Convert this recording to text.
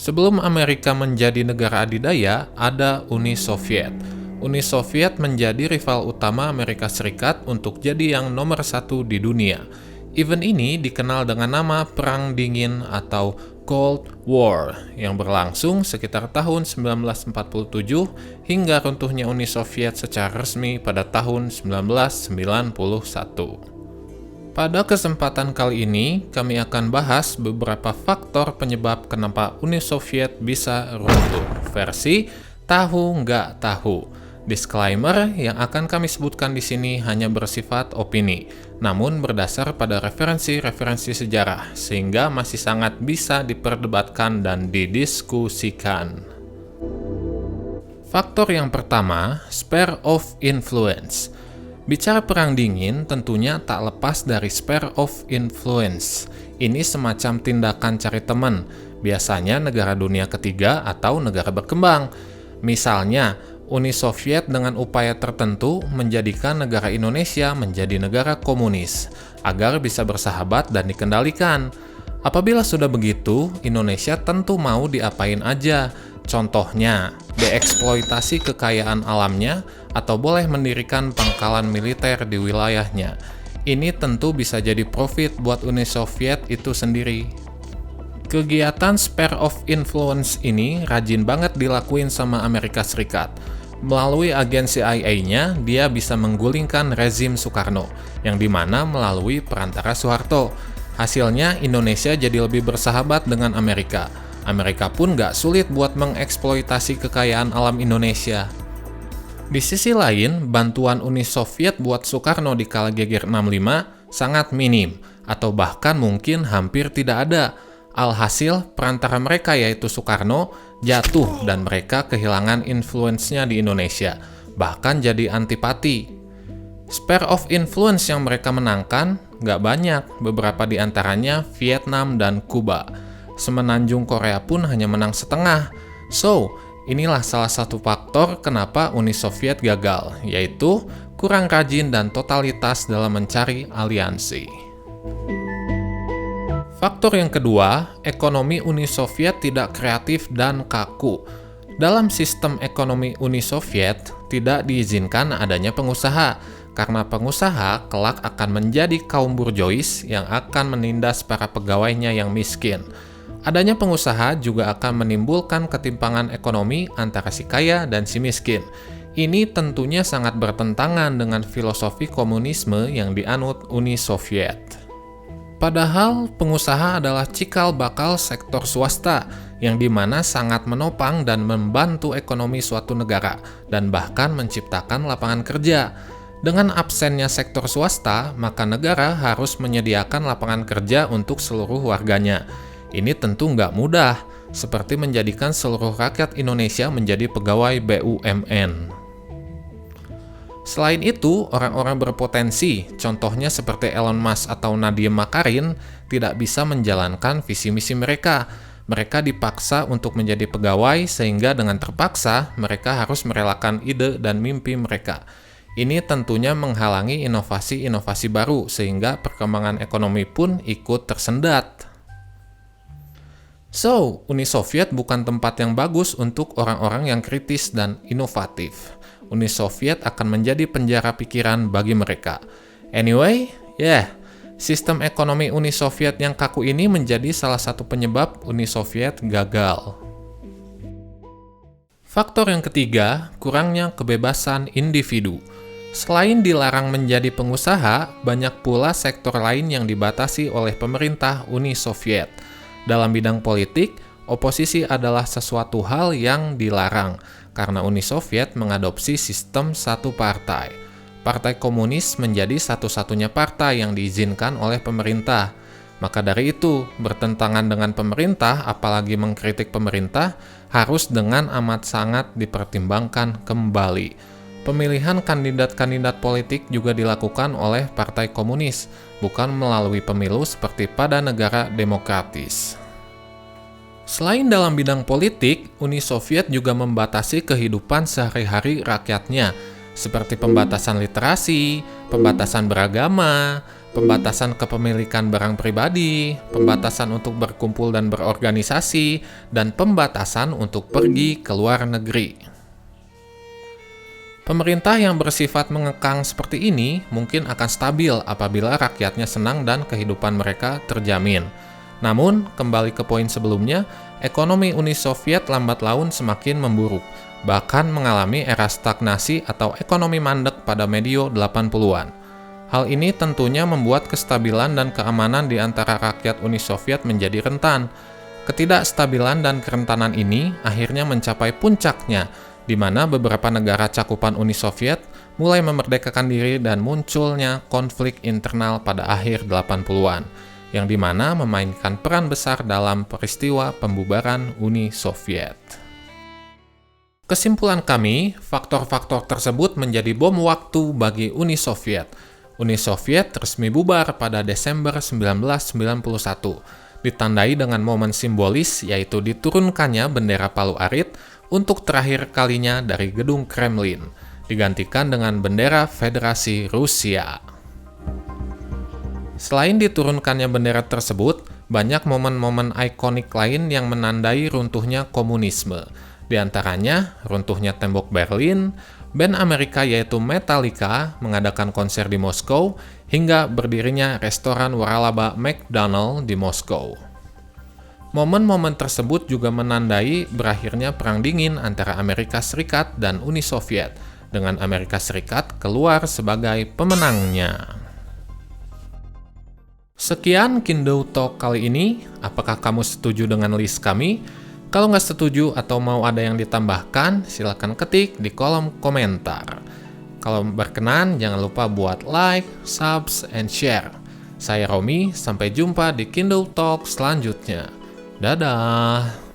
Sebelum Amerika menjadi negara adidaya, ada Uni Soviet. Uni Soviet menjadi rival utama Amerika Serikat untuk jadi yang nomor satu di dunia. Event ini dikenal dengan nama Perang Dingin atau Cold War yang berlangsung sekitar tahun 1947 hingga runtuhnya Uni Soviet secara resmi pada tahun 1991. Pada kesempatan kali ini, kami akan bahas beberapa faktor penyebab kenapa Uni Soviet bisa runtuh, versi tahu nggak tahu. Disclaimer yang akan kami sebutkan di sini hanya bersifat opini, namun berdasar pada referensi-referensi sejarah, sehingga masih sangat bisa diperdebatkan dan didiskusikan. Faktor yang pertama, sphere of influence. Bicara perang dingin tentunya tak lepas dari sphere of influence. Ini semacam tindakan cari teman, biasanya negara dunia ketiga atau negara berkembang. Misalnya, Uni Soviet dengan upaya tertentu menjadikan negara Indonesia menjadi negara komunis, agar bisa bersahabat dan dikendalikan. Apabila sudah begitu, Indonesia tentu mau diapain aja. Contohnya, dieksploitasi kekayaan alamnya atau boleh mendirikan pangkalan militer di wilayahnya. Ini tentu bisa jadi profit buat Uni Soviet itu sendiri. Kegiatan sphere of influence ini rajin banget dilakuin sama Amerika Serikat. Melalui agen CIA-nya, dia bisa menggulingkan rezim Soekarno, yang dimana melalui perantara Soeharto. Hasilnya, Indonesia jadi lebih bersahabat dengan Amerika. Amerika pun gak sulit buat mengeksploitasi kekayaan alam Indonesia. Di sisi lain, bantuan Uni Soviet buat Soekarno di kala geger 65 sangat minim, atau bahkan mungkin hampir tidak ada. Alhasil, perantara mereka yaitu Soekarno jatuh dan mereka kehilangan influence-nya di Indonesia, bahkan jadi antipati. Sphere of influence yang mereka menangkan gak banyak, beberapa di antaranya Vietnam dan Kuba. Semenanjung Korea pun hanya menang setengah. So, inilah salah satu faktor kenapa Uni Soviet gagal, yaitu kurang rajin dan totalitas dalam mencari aliansi. Faktor yang kedua, ekonomi Uni Soviet tidak kreatif dan kaku. Dalam sistem ekonomi Uni Soviet, tidak diizinkan adanya pengusaha, karena pengusaha kelak akan menjadi kaum burjois yang akan menindas para pegawainya yang miskin. Adanya pengusaha juga akan menimbulkan ketimpangan ekonomi antara si kaya dan si miskin. Ini tentunya sangat bertentangan dengan filosofi komunisme yang dianut Uni Soviet. Padahal pengusaha adalah cikal bakal sektor swasta yang dimana sangat menopang dan membantu ekonomi suatu negara dan bahkan menciptakan lapangan kerja. Dengan absennya sektor swasta, maka negara harus menyediakan lapangan kerja untuk seluruh warganya. Ini tentu nggak mudah, seperti menjadikan seluruh rakyat Indonesia menjadi pegawai BUMN. Selain itu, orang-orang berpotensi, contohnya seperti Elon Musk atau Nadiem Makarin, tidak bisa menjalankan visi misi mereka. Mereka dipaksa untuk menjadi pegawai, sehingga dengan terpaksa mereka harus merelakan ide dan mimpi mereka. Ini tentunya menghalangi inovasi-inovasi baru, sehingga perkembangan ekonomi pun ikut tersendat. So, Uni Soviet bukan tempat yang bagus untuk orang-orang yang kritis dan inovatif. Uni Soviet akan menjadi penjara pikiran bagi mereka. Anyway, sistem ekonomi Uni Soviet yang kaku ini menjadi salah satu penyebab Uni Soviet gagal. Faktor yang ketiga, kurangnya kebebasan individu. Selain dilarang menjadi pengusaha, banyak pula sektor lain yang dibatasi oleh pemerintah Uni Soviet. Dalam bidang politik, oposisi adalah sesuatu hal yang dilarang, karena Uni Soviet mengadopsi sistem satu partai. Partai Komunis menjadi satu-satunya partai yang diizinkan oleh pemerintah. Maka dari itu, bertentangan dengan pemerintah, apalagi mengkritik pemerintah, harus dengan amat sangat dipertimbangkan kembali. Pemilihan kandidat-kandidat politik juga dilakukan oleh Partai Komunis, bukan melalui pemilu seperti pada negara demokratis. Selain dalam bidang politik, Uni Soviet juga membatasi kehidupan sehari-hari rakyatnya, seperti pembatasan literasi, pembatasan beragama, pembatasan kepemilikan barang pribadi, pembatasan untuk berkumpul dan berorganisasi, dan pembatasan untuk pergi ke luar negeri. Pemerintah yang bersifat mengekang seperti ini mungkin akan stabil apabila rakyatnya senang dan kehidupan mereka terjamin. Namun, kembali ke poin sebelumnya, ekonomi Uni Soviet lambat laun semakin memburuk, bahkan mengalami era stagnasi atau ekonomi mandek pada medio 80-an. Hal ini tentunya membuat kestabilan dan keamanan di antara rakyat Uni Soviet menjadi rentan. Ketidakstabilan dan kerentanan ini akhirnya mencapai puncaknya, di mana beberapa negara cakupan Uni Soviet mulai memerdekakan diri dan munculnya konflik internal pada akhir 80-an, yang di mana memainkan peran besar dalam peristiwa pembubaran Uni Soviet. Kesimpulan kami, faktor-faktor tersebut menjadi bom waktu bagi Uni Soviet. Uni Soviet resmi bubar pada Desember 1991, ditandai dengan momen simbolis yaitu diturunkannya bendera Palu Arit untuk terakhir kalinya dari gedung Kremlin, digantikan dengan bendera Federasi Rusia. Selain diturunkannya bendera tersebut, banyak momen-momen ikonik lain yang menandai runtuhnya komunisme. Di antaranya, runtuhnya tembok Berlin, band Amerika yaitu Metallica mengadakan konser di Moskow, hingga berdirinya restoran waralaba McDonald di Moskow. Momen-momen tersebut juga menandai berakhirnya Perang Dingin antara Amerika Serikat dan Uni Soviet, dengan Amerika Serikat keluar sebagai pemenangnya. Sekian Kindo Talk kali ini. Apakah kamu setuju dengan list kami? Kalau nggak setuju atau mau ada yang ditambahkan, silakan ketik di kolom komentar. Kalau berkenan, jangan lupa buat like, subs, and share. Saya Romi, sampai jumpa di Kindo Talk selanjutnya. Dadah!